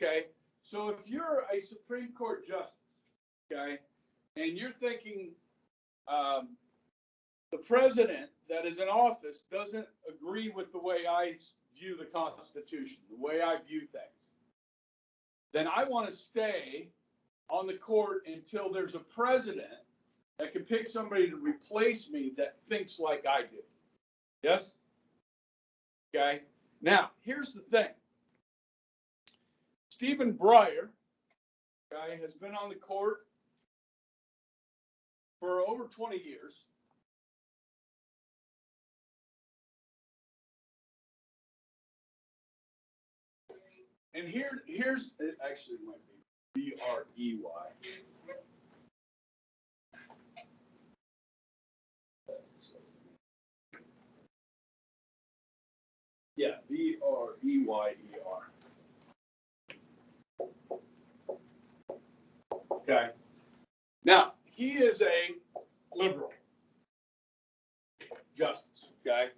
Okay, so if you're a Supreme Court justice, okay, and you're thinking the president that is in office doesn't agree with the way I view the Constitution, the way I view things, then I want to stay on the court until there's a president that can pick somebody to replace me that thinks like I do. Yes? Okay. Now, here's the thing. Stephen Breyer, okay, has been on the court for over 20 years. And here's, it actually might be B-R-E-Y. Yeah, B-R-E-Y-E-R. Okay. Now, he is a liberal justice, okay?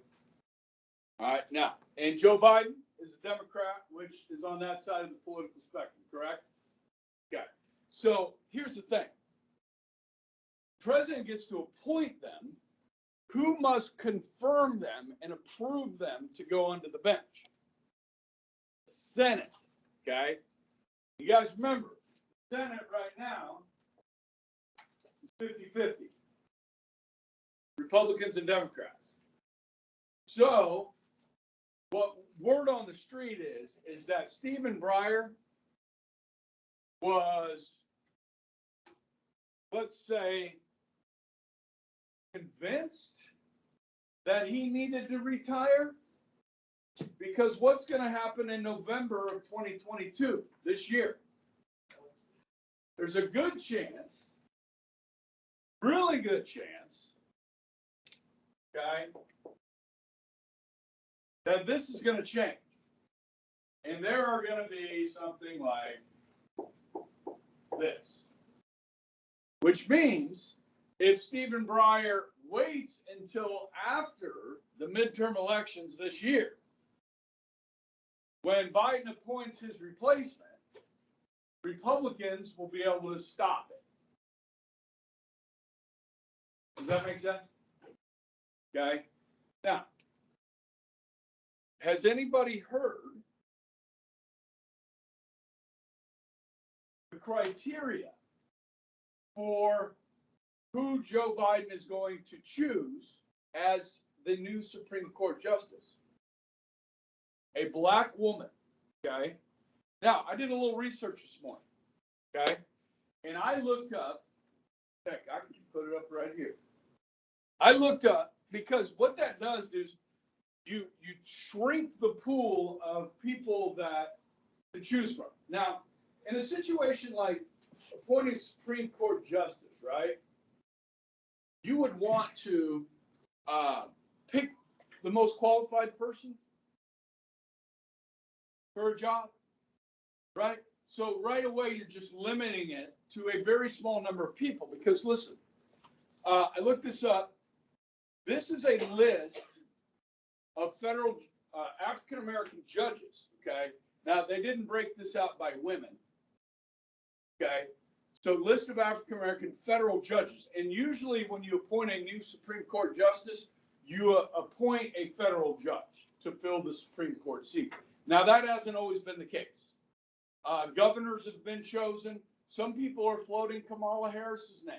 All right, now, and Joe Biden is a Democrat, which is on that side of the political spectrum, correct? Okay. So here's the thing. The president gets to appoint them. Who must confirm them and approve them to go onto the bench? The Senate, okay? You guys remember, the Senate right now is 50-50. Republicans and Democrats. So what word on the street is that Stephen Breyer was, let's say, convinced that he needed to retire, because what's going to happen in November of 2022, this year? There's a good chance, really good chance, okay, that this is going to change. And there are going to be something like this, which means if Stephen Breyer waits until after the midterm elections this year, when Biden appoints his replacement, Republicans will be able to stop it. Does that make sense? Okay. Now, has anybody heard the criteria for who Joe Biden is going to choose as the new Supreme Court justice? A black woman, okay? Now, I did a little research this morning, okay? And I looked up, heck, I can put it up right here. I looked up, because what that does is you shrink the pool of people that to choose from. Now, in a situation like appointing Supreme Court justice, right? You would want to pick the most qualified person for a job, right? So right away, you're just limiting it to a very small number of people, because listen, I looked this up. This is a list of federal African-American judges, okay? Now, they didn't break this out by women, okay? So list of African-American federal judges. And usually when you appoint a new Supreme Court justice, you appoint a federal judge to fill the Supreme Court seat. Now, that hasn't always been the case. Governors have been chosen. Some people are floating Kamala Harris's name.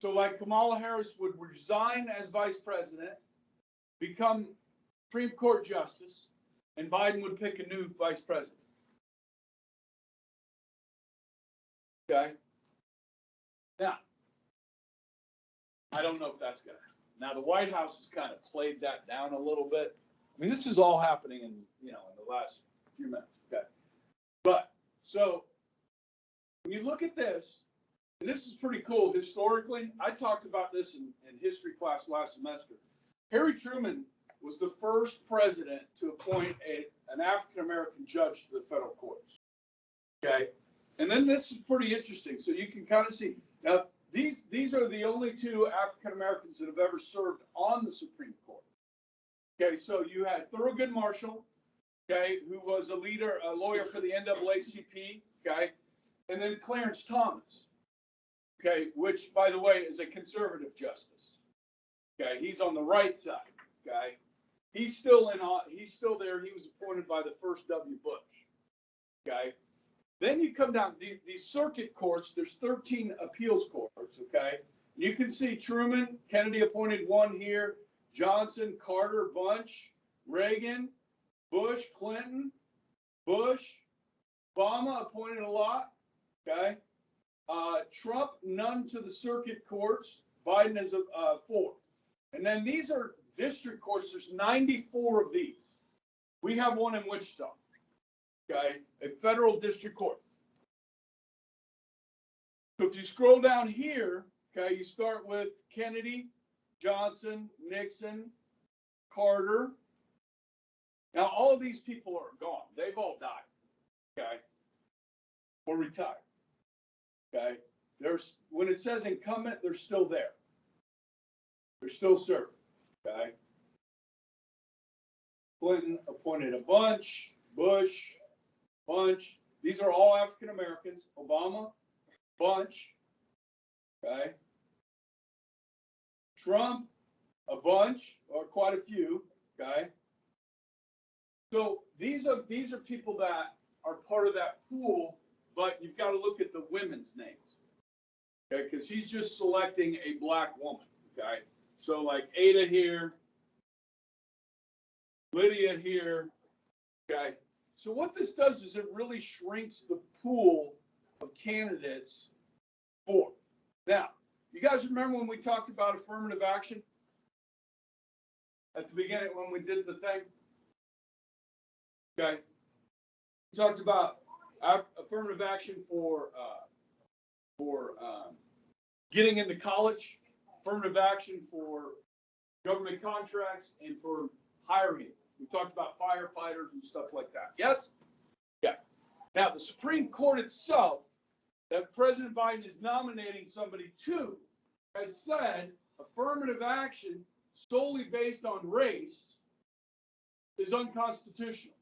So like Kamala Harris would resign as vice president, become Supreme Court justice, and Biden would pick a new vice president. Okay. Now, I don't know if that's going to happen. Now, the White House has kind of played that down a little bit. I mean, this is all happening in the last few minutes. Okay. But so when you look at this, and this is pretty cool historically. I talked about this in history class last semester. Harry Truman was the first president to appoint an African-American judge to the federal courts. Okay. And then this is pretty interesting. So you can kind of see. Now, these are the only two African-Americans that have ever served on the Supreme Court. Okay, so you had Thurgood Marshall, okay, who was a lawyer for the NAACP, okay, and then Clarence Thomas, okay, which, by the way, is a conservative justice, okay, he's on the right side, okay, he's still there. He was appointed by the first W. Bush, okay. Then you come down these circuit courts. There's 13 appeals courts, okay. You can see Truman, Kennedy appointed one here, Johnson, Carter, bunch, Reagan, Bush, Clinton, Bush, Obama appointed a lot, okay. Trump, none to the circuit courts. Biden is 4. And then these are district courts. There's 94 of these. We have one in Wichita, okay, a federal district court. So if you scroll down here, okay, you start with Kennedy, Johnson, Nixon, Carter. Now, all of these people are gone. They've all died, okay, or retired, okay. When it says incumbent, they're still there. They're still serving, okay. Clinton appointed a bunch, Bush, bunch. These are all African Americans. Obama, bunch, okay. Trump, a bunch, or quite a few, okay. So these are people that are part of that pool, but you've got to look at the women's names, okay, because he's just selecting a black woman, okay. So like Ada here, Lydia here, okay. So what this does is it really shrinks the pool of candidates for. Now, you guys remember when we talked about affirmative action at the beginning when we did the thing? Okay. We talked about affirmative action for getting into college, affirmative action for government contracts, and for hiring. We talked about firefighters and stuff like that. Yes? Yeah. Now, the Supreme Court itself, that President Biden is nominating somebody to, has said affirmative action solely based on race is unconstitutional.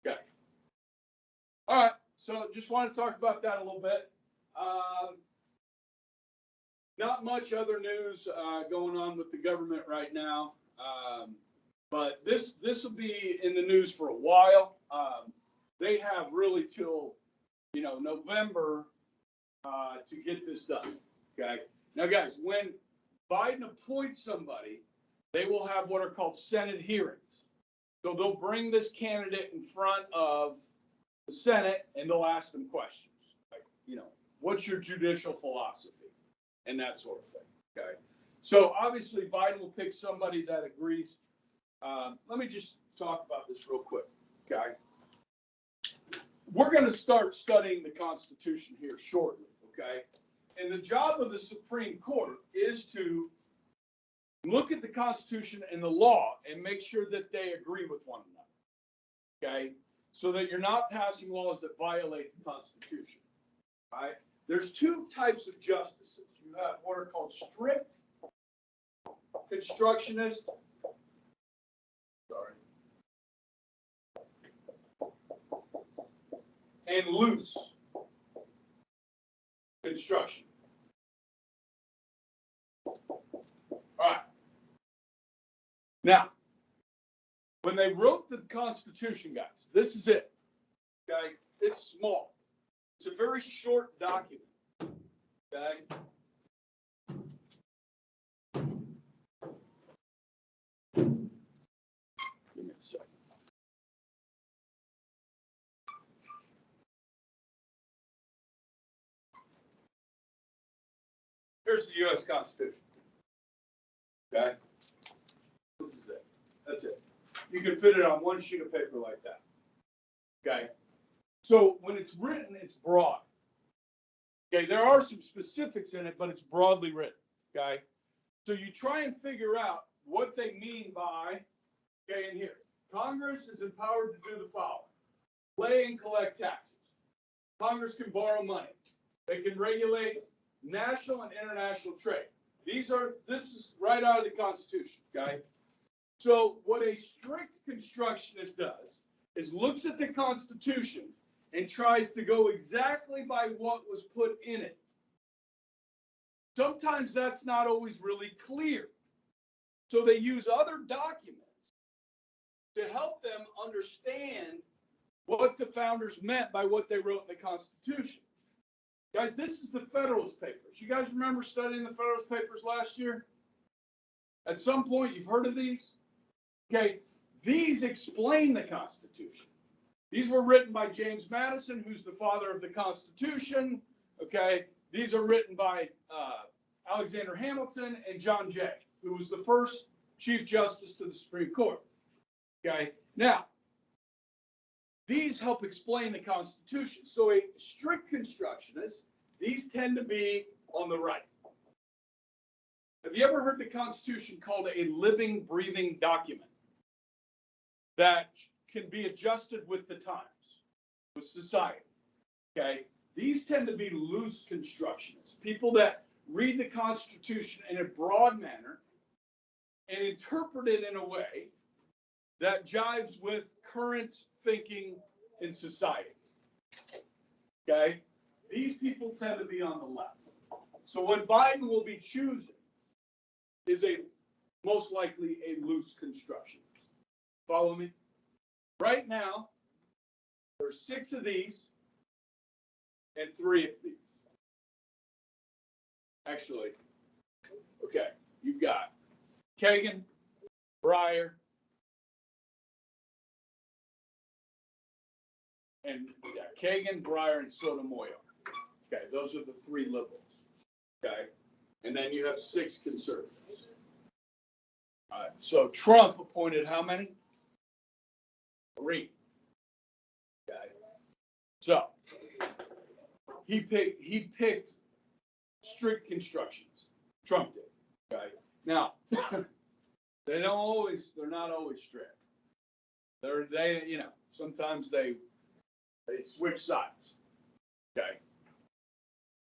Okay. All right. So just want to talk about that a little bit. Not much other news going on with the government right now, but this will be in the news for a while. They have really till November to get this done. Okay. Now, guys, when Biden appoints somebody, they will have what are called Senate hearings. So they'll bring this candidate in front of the Senate and they'll ask them questions. Like, what's your judicial philosophy? And that sort of thing, okay? So obviously Biden will pick somebody that agrees. Let me just talk about this real quick, okay? We're going to start studying the Constitution here shortly, okay? And the job of the Supreme Court is to look at the Constitution and the law and make sure that they agree with one another, okay? So that you're not passing laws that violate the Constitution, all right? There's two types of justices. You have what are called strict constructionist. And loose construction. All right. Now, when they wrote the Constitution, guys, this is it. Okay, it's small. It's a very short document. Okay. Give me a second. Here's the U.S. Constitution. Okay. This is it. That's it. You can fit it on one sheet of paper like that. Okay. So when it's written, it's broad. Okay. There are some specifics in it, but it's broadly written. Okay. So you try and figure out what they mean by, okay, in here. Congress is empowered to do the following: lay and collect taxes. Congress can borrow money. They can regulate national and international trade. This is right out of the Constitution, okay? So what a strict constructionist does is looks at the Constitution and tries to go exactly by what was put in it. Sometimes that's not always really clear. So they use other documents to help them understand what the founders meant by what they wrote in the Constitution. Guys, this is the Federalist Papers. You guys remember studying the Federalist Papers last year? At some point, you've heard of these? Okay, these explain the Constitution. These were written by James Madison, who's the father of the Constitution. Okay, these are written by Alexander Hamilton and John Jay, who was the first Chief Justice to the Supreme Court. Okay, now, these help explain the Constitution. So a strict constructionist, these tend to be on the right. Have you ever heard the Constitution called a living, breathing document that can be adjusted with the times, with society? Okay, these tend to be loose constructionists, people that read the Constitution in a broad manner and interpret it in a way that jives with current thinking in society. Okay? These people tend to be on the left. So what Biden will be choosing is most likely a loose constructionist. Follow me? Right now, there's 6 of these and 3 of these. Actually, okay, you've got Kagan, Breyer, and Kagan, Breyer, and Sotomayor. Okay, those are the 3 liberals. Okay, and then you have 6 conservatives. All right, so Trump appointed how many? 3. Okay, so he picked strict constructions. Trump did. Okay, now they're not always strict. Sometimes they switch sides. Okay.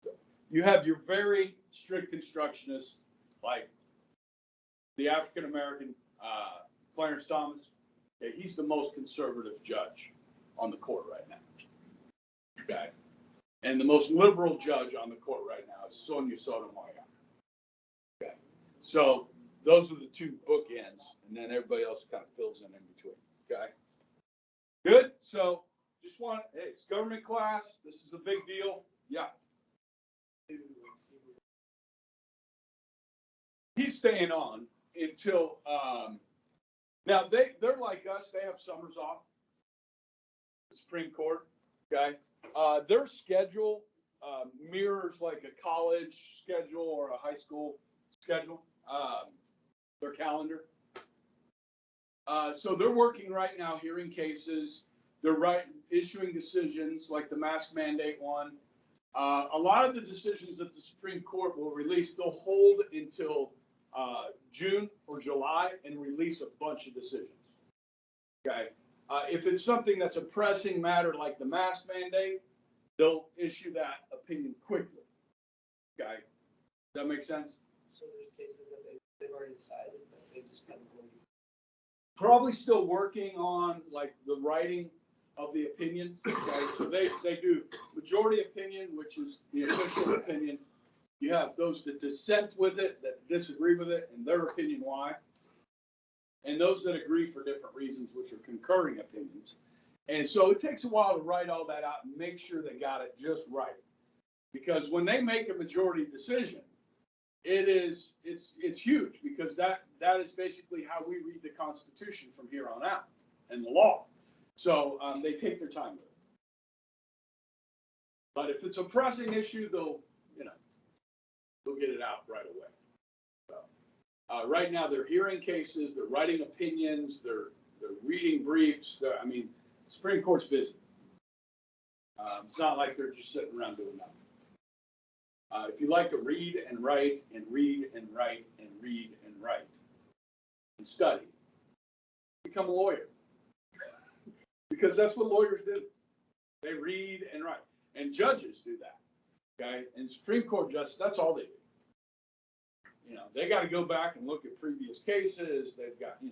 So you have your very strict constructionists, like the African American Clarence Thomas. Okay, he's the most conservative judge on the court right now. Okay. And the most liberal judge on the court right now is Sonia Sotomayor. Okay. So those are the 2 bookends, and then everybody else kind of fills in between. Okay. Good. So just it's government class. This is a big deal. Yeah. He's staying on until now they're like us. They have summers off. The Supreme Court. Okay. Their schedule mirrors like a college schedule or a high school schedule. Their calendar. So they're working right now, hearing cases. They're issuing decisions like the mask mandate one. A lot of the decisions that the Supreme Court will release, they'll hold until June or July and release a bunch of decisions. Okay. If it's something that's a pressing matter like the mask mandate, they'll issue that opinion quickly. Okay. Does that make sense? So there's cases that they've already decided, but they just haven't released. Probably still working on like the writing of the opinions. Okay, so they do majority opinion, which is the official opinion. You have those that dissent with it, that disagree with it, and their opinion why. And those that agree for different reasons, which are concurring opinions. And so it takes a while to write all that out and make sure they got it just right. Because when they make a majority decision, it's huge, because that is basically how we read the Constitution from here on out, and the law. So they take their time with it. But if it's a pressing issue, they'll get it out right away. So, right now, they're hearing cases, they're writing opinions, they're reading briefs. Supreme Court's busy. It's not like they're just sitting around doing nothing. If you like to read and write and read and write and read and write and study, become a lawyer. Because that's what lawyers do. They read and write. And judges do that. Okay, and Supreme Court justice, that's all they do. You know, they got to go back and look at previous cases. They've got to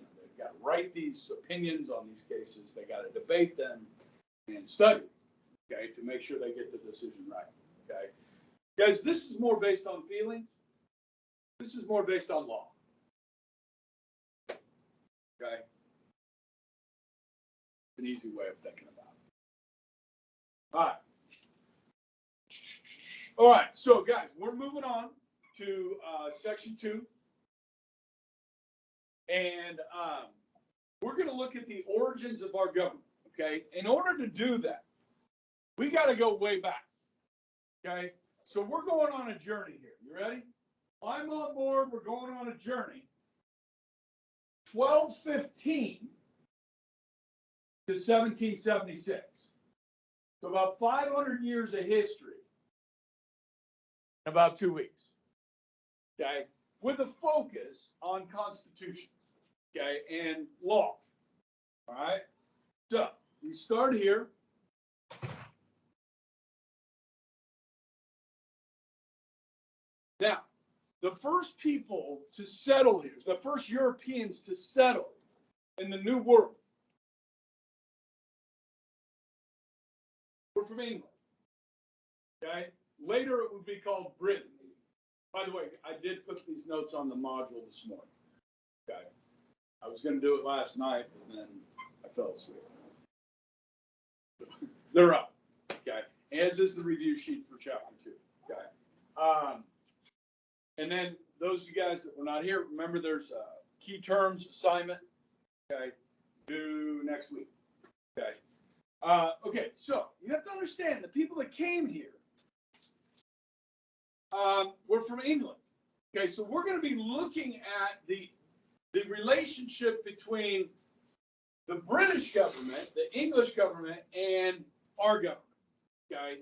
write these opinions on these cases. They got to debate them and study, okay, to make sure they get the decision right. Okay, guys, this is more based on feelings. This is more based on law. Okay, an easy way of thinking about it. All right. All right, so guys, we're moving on to section 2, and we're going to look at the origins of our government. Okay, in order to do that, we got to go way back. Okay, so we're going on a journey here. You ready? I'm on board. We're going on a journey. 1215 to 1776. So about 500 years of history in about 2 weeks. Okay, with a focus on constitutions, okay, and law. All right, so we start here. Now, the first people to settle here, the first Europeans to settle in the New World, were from England. Okay, later it would be called Britain. By the way, I did put these notes on the module this morning. Okay, I was going to do it last night, and then I fell asleep. They're up. Okay, as is the review sheet for chapter 2. Okay, and then those of you guys that were not here, remember there's a key terms assignment. Okay, due next week. Okay, okay, so you have to understand the people that came here were from England. Okay, so we're going to be looking at the relationship between the British government, the English government, and our government. Okay,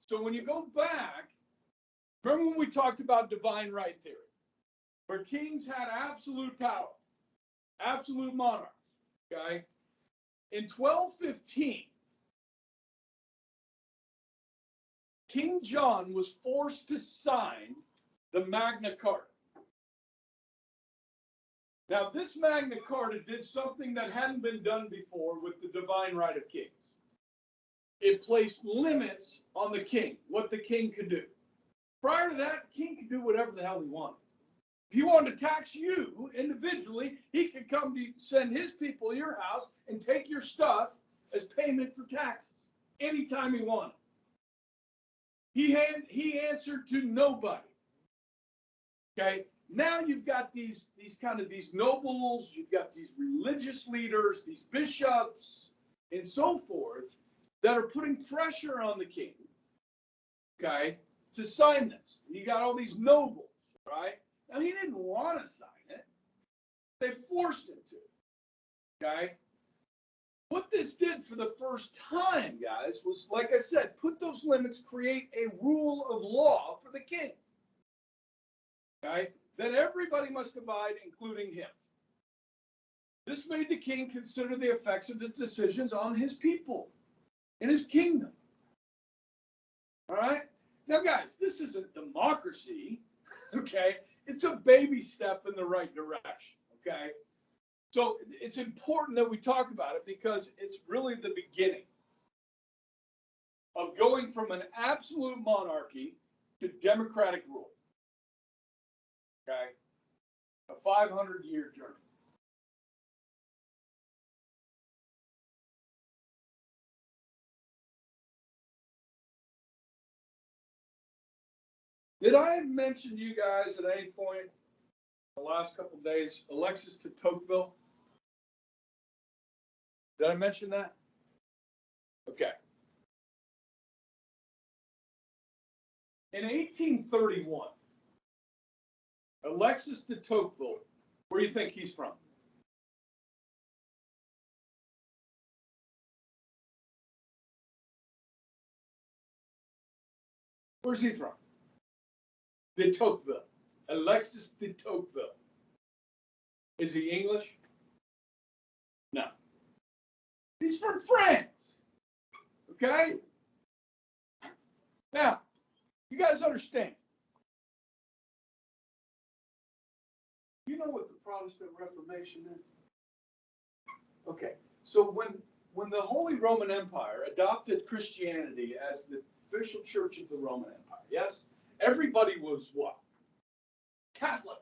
so when you go back, remember when we talked about divine right theory, where kings had absolute power, absolute monarchs. Okay, in 1215, King John was forced to sign the Magna Carta. Now, this Magna Carta did something that hadn't been done before with the divine right of kings. It placed limits on the king, what the king could do. Prior to that, the king could do whatever the hell he wanted. If he wanted to tax you individually, he could come to send his people to your house and take your stuff as payment for taxes anytime he wanted. He answered to nobody. Okay, now you've got these nobles, you've got these religious leaders, these bishops, and so forth that are putting pressure on the king, okay, to sign this. You got all these nobles, right? Now he didn't want to sign it; they forced him to. Okay. What this did for the first time, guys, was, like I said, put those limits, create a rule of law for the king. Okay? That everybody must abide, including him. This made the king consider the effects of his decisions on his people and his kingdom. All right? Now, guys, this isn't democracy. Okay? It's a baby step in the right direction. Okay? So it's important that we talk about it because it's really the beginning of going from an absolute monarchy to democratic rule. Okay? A 500-year journey. Did I mention to you guys at any point the last couple of days, Alexis de Tocqueville? Did I mention that? Okay. In 1831, Alexis de Tocqueville, where do you think he's from? Where's he from? De Tocqueville. Alexis de Tocqueville. Is he English? No. He's from France. Okay? Now, you You guys understand? You know what the Protestant Reformation is? Okay, so when the Holy Roman Empire adopted Christianity as the official church of the Roman Empire, yes, everybody was what? Catholic.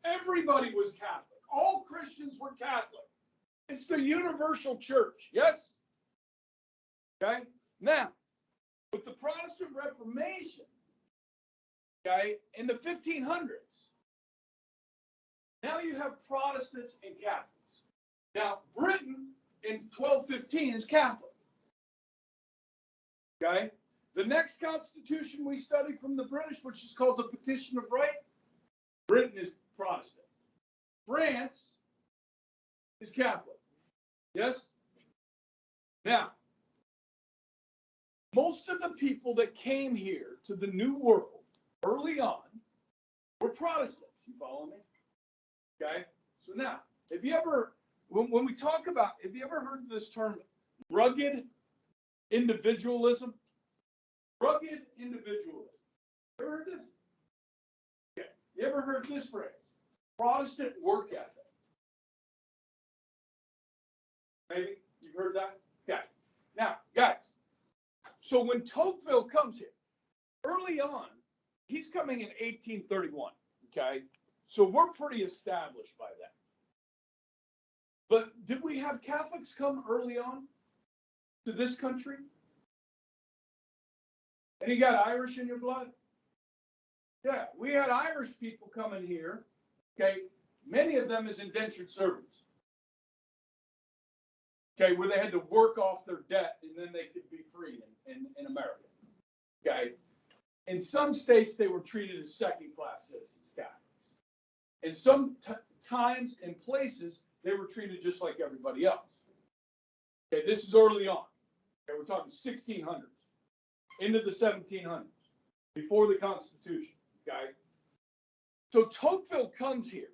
Everybody was Catholic. All Christians were Catholic. It's the universal church, yes? Okay, now, with the Protestant Reformation, okay, in the 1500s, now you have Protestants and Catholics. Now, Britain in 1215 is Catholic. Okay? The next constitution we study from the British, which is called the Petition of Right, Britain is Protestant. France is Catholic. Yes? Now, most of the people that came here to the New World early on were Protestants. You follow me? Okay? So now, if you ever, when we talk about, have you ever heard this term, rugged individualism? Rugged individualism. You ever heard this? Okay. You ever heard this phrase? Protestant work ethic. Maybe you've heard that? Okay. Now, guys, so when Tocqueville comes here, early on, he's coming in 1831, okay? So we're pretty established by then. But did we have Catholics come early on to this country? And you got Irish in your blood? Yeah, we had Irish people coming here, okay? Many of them as indentured servants. Okay, where they had to work off their debt and then they could be free in America. Okay. In some states, they were treated as second-class citizens, Catholics. In some times and places, they were treated just like everybody else. Okay, this is early on. Okay, we're talking 1600s into the 1700s, before the Constitution. Okay. So Tocqueville comes here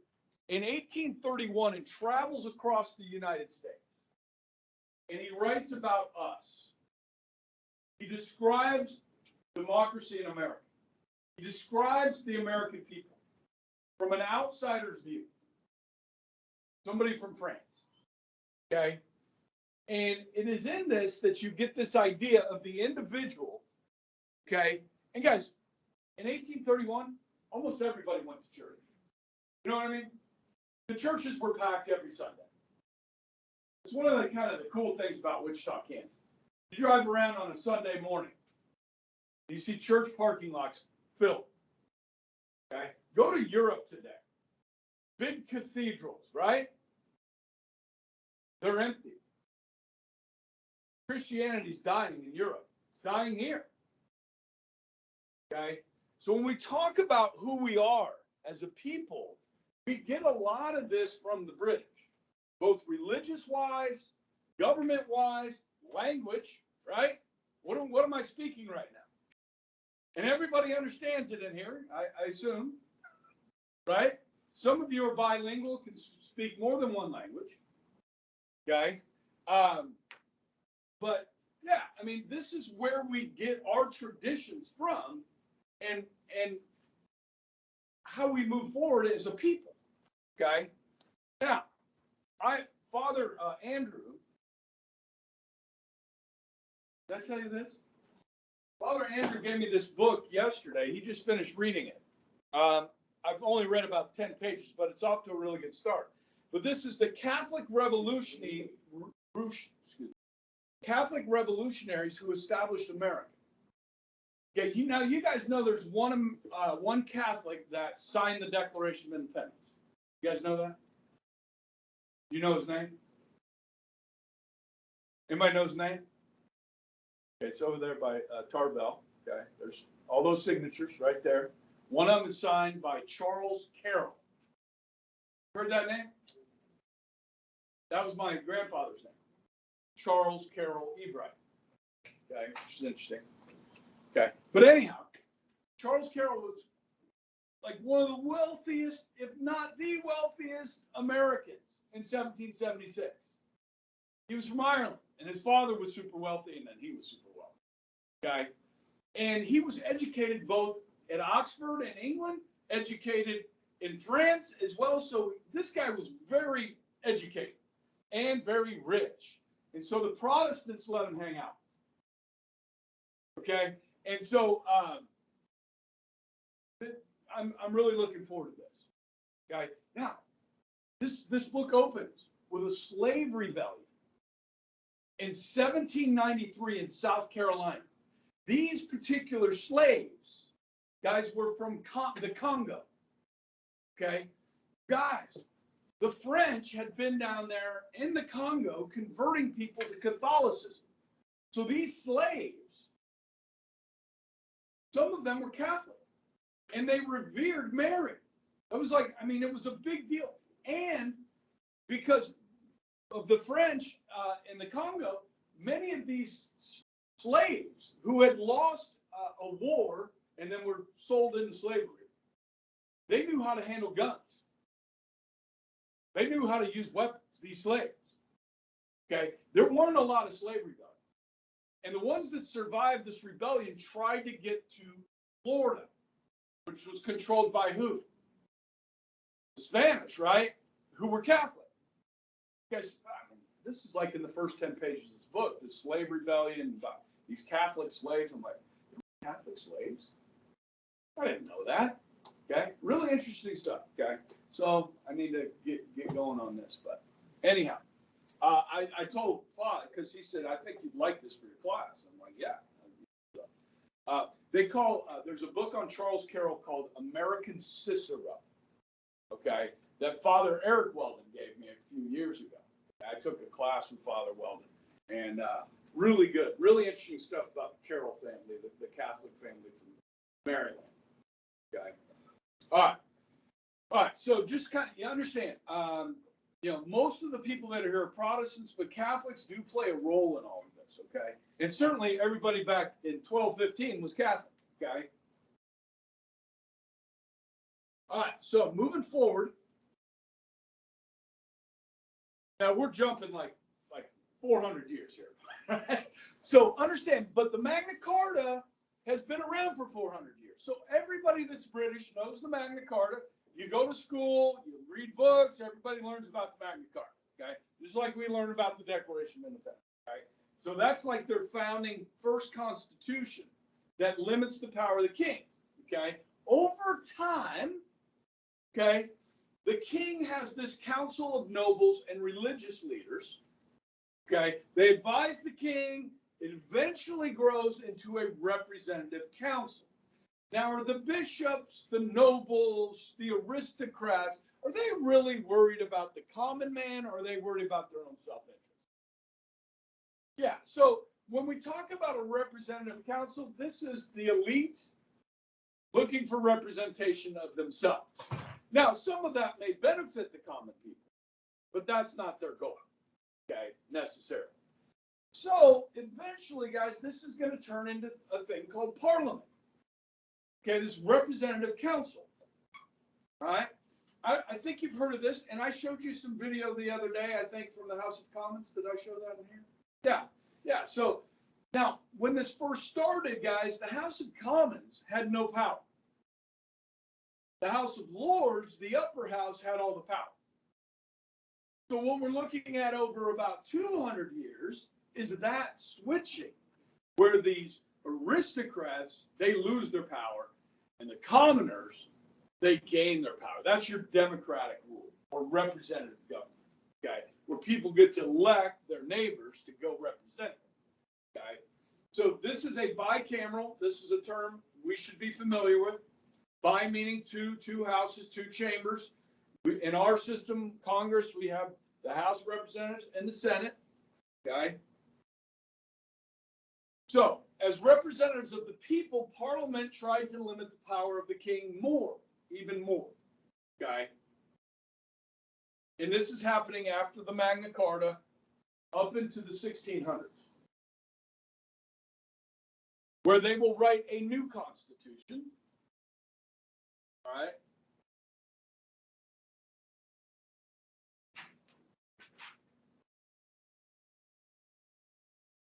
in 1831 and travels across the United States. And he writes about us. He describes democracy in America. He describes the American people from an outsider's view. Somebody from France. Okay? And it is in this that you get this idea of the individual. Okay? And guys, in 1831, almost everybody went to church. You know what I mean? The churches were packed every Sunday. It's one of the kind of the cool things about Wichita, Kansas. You drive around on a Sunday morning, you see church parking lots filled. Okay? Go to Europe today. Big cathedrals, right? They're empty. Christianity's dying in Europe. It's dying here. Okay? So when we talk about who we are as a people, we get a lot of this from the British. Both religious-wise, government-wise, language, right? What am I speaking right now? And everybody understands it in here, I assume, right? Some of you are bilingual, can speak more than one language, okay? But, yeah, I mean, this is where we get our traditions from and how we move forward as a people, okay? Now, Father Andrew, did I tell you this? Father Andrew gave me this book yesterday. He just finished reading it. I've only read about 10 pages, but it's off to a really good start. But this is the Catholic Catholic revolutionaries who established America. Okay, you guys know there's one Catholic that signed the Declaration of Independence. You guys know that? You know his name? Anybody know his name? Okay, it's over there by Tarbell. Okay, there's all those signatures right there. One of them is signed by Charles Carroll. Heard that name? That was my grandfather's name. Charles Carroll Ebright. Okay, which is interesting. Okay, but anyhow, Charles Carroll was like one of the wealthiest, if not the wealthiest Americans in 1776. He was from Ireland, and his father was super wealthy, and then he was super wealthy. Okay, And he was educated both at Oxford in England, educated in France as well. So this guy was very educated and very rich. And so the Protestants let him hang out. Okay? And so I'm really looking forward to this. Okay? Now, this book opens with a slave rebellion in 1793 in South Carolina. These particular slaves, guys, were from the Congo. Okay? Guys, the French had been down there in the Congo converting people to Catholicism. So these slaves, some of them were Catholic, and they revered Mary. It was like, I mean, it was a big deal. And because of the French in the Congo, many of these slaves who had lost a war and then were sold into slavery, they knew how to handle guns. They knew how to use weapons, these slaves. Okay? There weren't a lot of slave rebellions. And the ones that survived this rebellion tried to get to Florida, which was controlled by who? The Spanish, right? Who were Catholic. Guys, I mean, this is like in the first 10 pages of this book, the slave rebellion, about these Catholic slaves. I'm like, Catholic slaves? I didn't know that. Okay? Really interesting stuff. Okay? So I need to get going on this. But anyhow, I told Father, because he said, I think you'd like this for your class. I'm like, yeah. There's a book on Charles Carroll called American Cicero. Okay? That Father Eric Weldon gave me a few years ago. I took a class with Father Weldon, and really good, really interesting stuff about the Carroll family, the Catholic family from Maryland. Okay, all right. So just kind of you understand, most of the people that are here are Protestants, but Catholics do play a role in all of this. Okay, and certainly everybody back in 1215 was Catholic. Okay. All right. So moving forward. Now we're jumping like 400 years here. Right? So understand, but the Magna Carta has been around for 400 years. So everybody that's British knows the Magna Carta. You go to school, you read books, everybody learns about the Magna Carta. Okay, just like we learn about the Declaration of Independence. Okay, so that's like their founding first constitution that limits the power of the king. Okay, over time, okay. The king has this council of nobles and religious leaders. Okay, they advise the king. It eventually grows into a representative council. Now, are the bishops, the nobles, the aristocrats, are they really worried about the common man, or are they worried about their own self-interest? Yeah, so when we talk about a representative council, this is the elite looking for representation of themselves. Now, some of that may benefit the common people, but that's not their goal, okay, necessarily. So eventually, guys, this is going to turn into a thing called Parliament. Okay, this representative council. All right? I think you've heard of this, and I showed you some video the other day, I think, from the House of Commons. Did I show that in here? Yeah. So now, when this first started, guys, the House of Commons had no power. The House of Lords, the upper house, had all the power. So what we're looking at over about 200 years is that switching, where these aristocrats, they lose their power, and the commoners, they gain their power. That's your democratic rule, or representative government, okay? Where people get to elect their neighbors to go represent them, okay? So this is a bicameral. This is a term we should be familiar with. Bi meaning two houses, two chambers. In our system, Congress, we have the House of Representatives and the Senate. Okay. So, as representatives of the people, Parliament tried to limit the power of the king more, even more. Okay. And this is happening after the Magna Carta up into the 1600s, where they will write a new constitution. All right.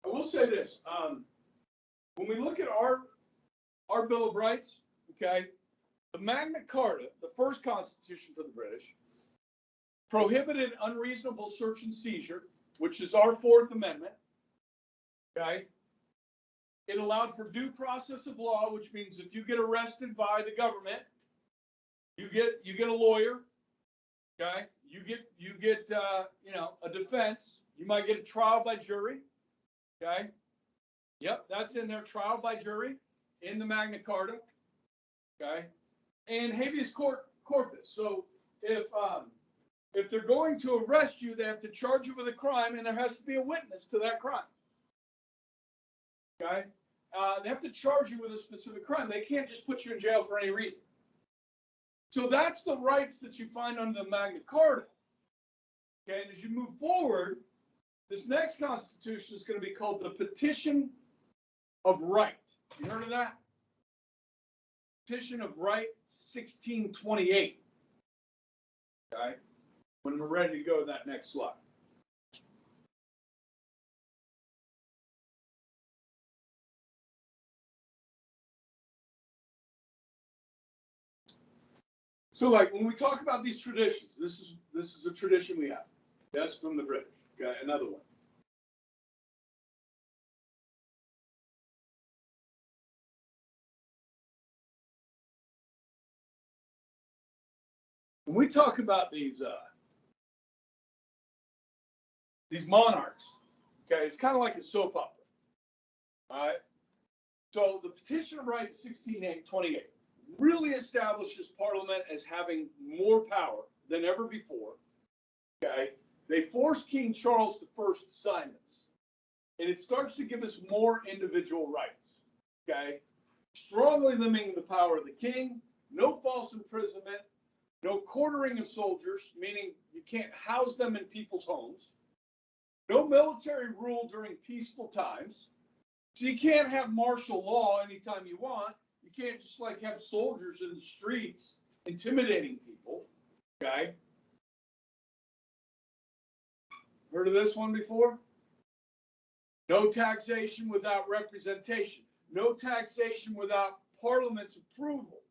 I will say this. When we look at our our Bill of Rights, okay, the Magna Carta, the first constitution for the British, prohibited unreasonable search and seizure, which is our Fourth Amendment, okay? It allowed for due process of law, which means if you get arrested by the government, you get a lawyer, okay? You get a defense. You might get a trial by jury, okay? Yep, that's in there, trial by jury in the Magna Carta, okay? And habeas corpus. So if they're going to arrest you, they have to charge you with a crime, and there has to be a witness to that crime, okay? They have to charge you with a specific crime. They can't just put you in jail for any reason. So that's the rights that you find under the Magna Carta. Okay, and as you move forward, this next constitution is going to be called the Petition of Right. You heard of that? Petition of Right, 1628. Okay, when we're ready to go to that next slide. So, like, when we talk about these traditions, this is a tradition we have. That's from the British. Okay, another one. When we talk about these monarchs, okay, it's kind of like a soap opera. All right. So the Petition of Right, 1628. Really establishes Parliament as having more power than ever before. Okay, they forced King Charles I to sign this, and it starts to give us more individual rights. Okay, strongly limiting the power of the king, no false imprisonment, no quartering of soldiers, meaning you can't house them in people's homes, no military rule during peaceful times, so you can't have martial law anytime you want. You can't just like have soldiers in the streets intimidating people, okay? Heard of this one before? No taxation without representation. No taxation without Parliament's approval.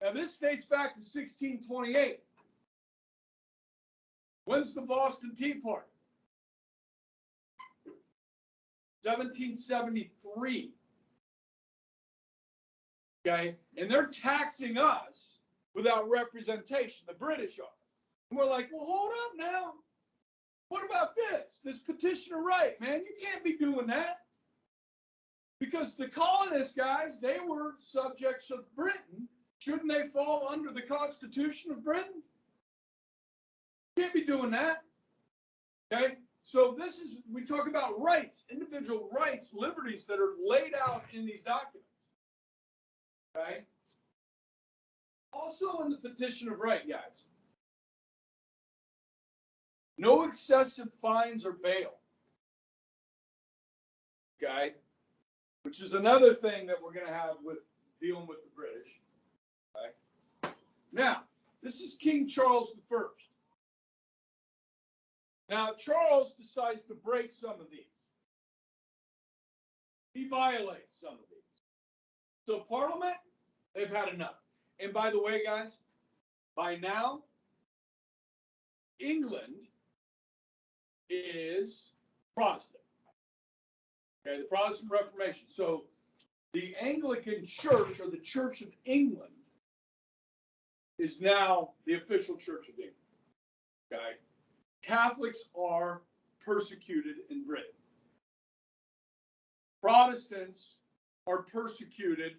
Now this dates back to 1628. When's the Boston Tea Party? 1773. Okay, and they're taxing us without representation, the British are. And we're like, well, hold up now. What about this? This Petition of Right, man, you can't be doing that. Because the colonists, guys, they were subjects of Britain. Shouldn't they fall under the Constitution of Britain? Can't be doing that. Okay, so we talk about rights, individual rights, liberties that are laid out in these documents. Okay. Also in the Petition of Right, guys, no excessive fines or bail. Okay, which is another thing that we're going to have with dealing with the British. Okay. Now, this is King Charles I. Now, Charles decides to break some of these. He violates some of these. So Parliament, they've had enough. And by the way, guys, by now, England is Protestant. Okay, the Protestant Reformation. So the Anglican Church, or the Church of England, is now the official Church of England. Okay, Catholics are persecuted in Britain. Protestants are persecuted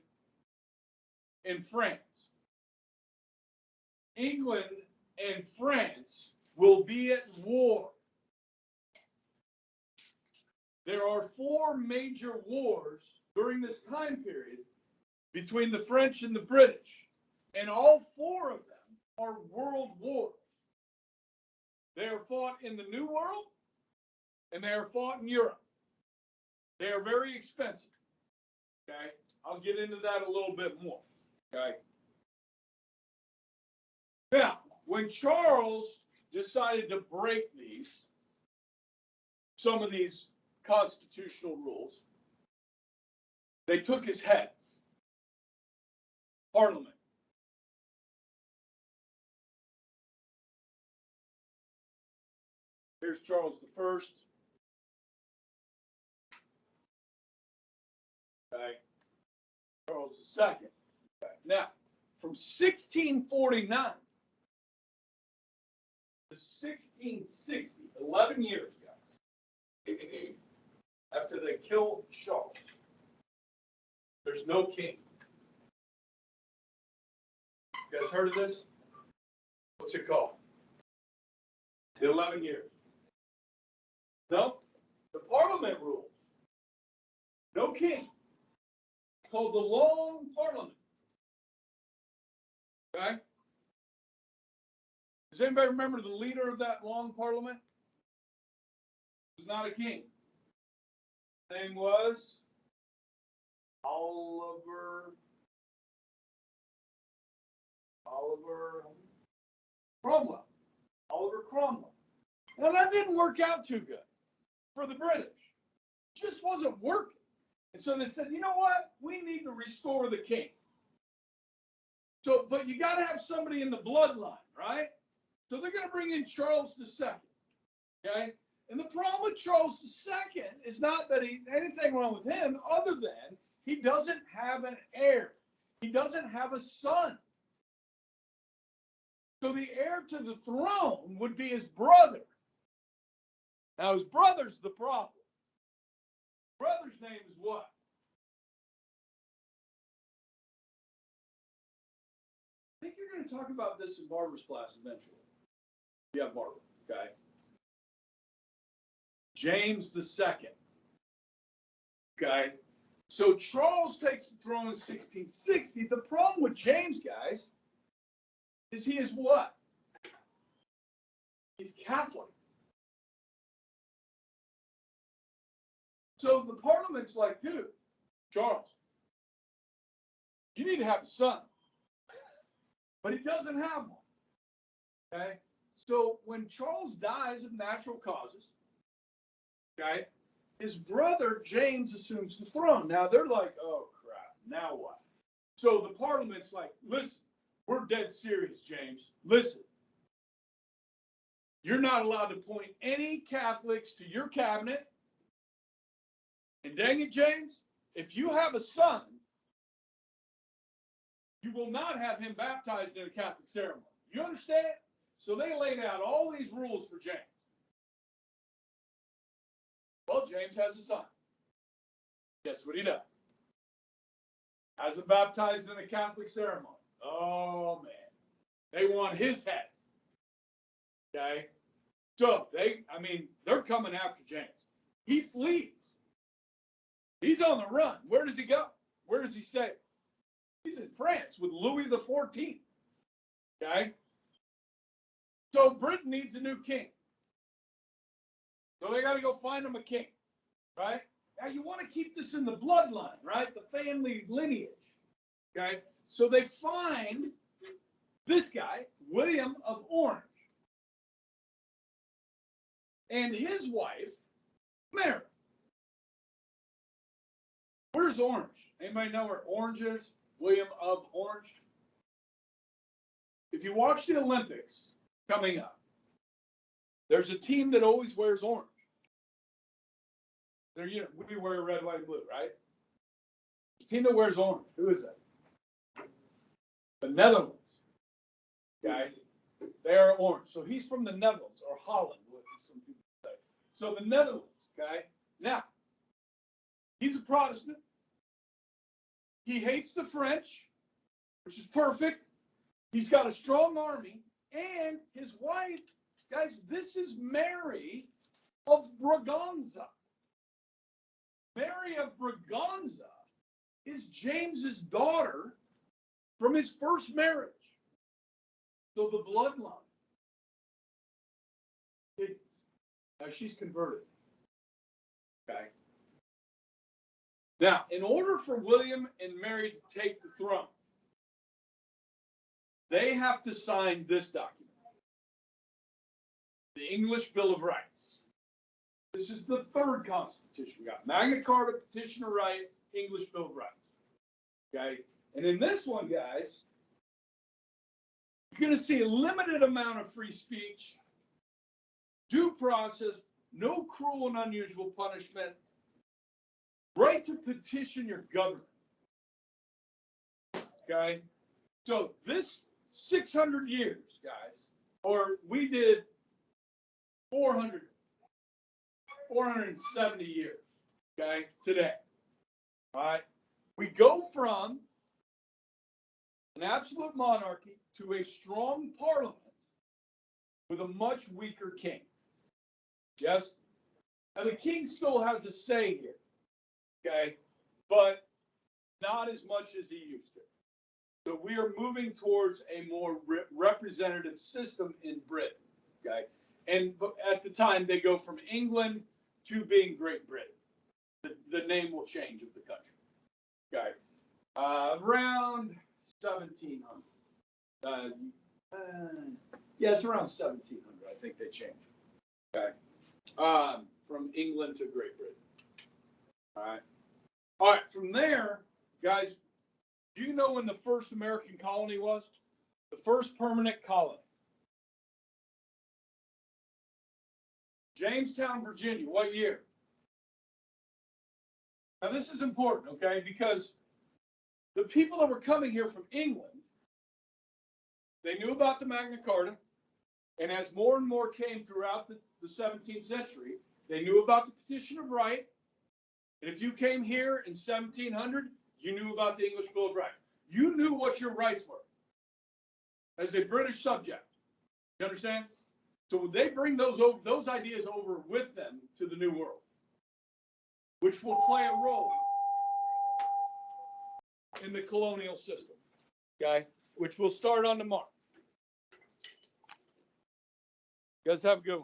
in France. England and France will be at war. There are 4 major wars during this time period between the French and the British, and all 4 of them are world wars. They are fought in the New World, and they are fought in Europe. They are very expensive. Okay, I'll get into that a little bit more. Okay. Now, when Charles decided to break some of these constitutional rules, they took his head. Parliament. Here's Charles the First. Okay. Charles the Second. Okay. Now, from 1649 to 1660, 11 years, guys, after they killed Charles, there's no king. You guys heard of this? What's it called? The 11 years. No, the Parliament rules. No king. It's called the Long Parliament. Okay? Does anybody remember the leader of that Long Parliament? He was not a king. His name was Oliver Cromwell. Oliver Cromwell. Now that didn't work out too good for the British. It just wasn't working. And so they said, you know what? We need to restore the king. So, but you got to have somebody in the bloodline, right? So they're going to bring in Charles II. Okay? And the problem with Charles II is not that anything wrong with him, other than he doesn't have an heir. He doesn't have a son. So the heir to the throne would be his brother. Now his brother's the problem. Brother's name is what? I think you're going to talk about this in Barbara's class eventually. Yeah, Barbara, okay. James II. Okay. So Charles takes the throne in 1660. The problem with James, guys, is he is what? He's Catholic. So the Parliament's like, dude, Charles, you need to have a son. But he doesn't have one. Okay? So when Charles dies of natural causes, okay, his brother James assumes the throne. Now they're like, oh crap, now what? So the Parliament's like, listen, we're dead serious, James. Listen. You're not allowed to appoint any Catholics to your cabinet. And dang it, James, if you have a son, you will not have him baptized in a Catholic ceremony. You understand? So they laid out all these rules for James. Well, James has a son. Guess what he does? Has him baptized in a Catholic ceremony. Oh, man. They want his head. Okay? So, they're coming after James. He flees. He's on the run. Where does he go? Where does he stay? He's in France with Louis XIV. Okay? So Britain needs a new king. So they got to go find him a king. Right? Now you want to keep this in the bloodline, right? The family lineage. Okay? So they find this guy, William of Orange. And his wife, Mary. Where's Orange? Anybody know where Orange is? William of Orange. If you watch the Olympics coming up, there's a team that always wears orange. We wear red, white, and blue, right? The team that wears orange. Who is that? The Netherlands. Okay? They are orange. So he's from the Netherlands, or Holland, what some people say. So the Netherlands, okay? Now, he's a Protestant. He hates the French, which is perfect. He's got a strong army. And his wife, guys, this is Mary of Braganza. Mary of Braganza is James's daughter from his first marriage. So the bloodline. Now she's converted. Okay. Now, in order for William and Mary to take the throne, they have to sign this document, the English Bill of Rights. This is the third Constitution. We got Magna Carta, Petition of Right, English Bill of Rights. Okay? And in this one, guys, you're going to see a limited amount of free speech, due process, no cruel and unusual punishment, right to petition your government. Okay? So this 600 years, guys, or we did 470 years, okay, today. All right? We go from an absolute monarchy to a strong parliament with a much weaker king. Yes? Now, the king still has a say here, okay, but not as much as he used to. So we are moving towards a more representative system in Britain, okay? And at the time, they go from England to being Great Britain. The name will change of the country, okay? Around 1700. Yes, around 1700, I think they changed. Okay. From England to Great Britain. All right. All right. From there, guys, do you know when the first American colony was? The first permanent colony. Jamestown, Virginia. What year? Now, this is important, okay, because the people that were coming here from England, they knew about the Magna Carta, and as more and more came throughout the 17th century, they knew about the Petition of Right, and if you came here in 1700, you knew about the English Bill of Rights. You knew what your rights were as a British subject. You understand? So they bring those ideas over with them to the New World, which will play a role in the colonial system, okay, which will start on tomorrow. You guys have a good one.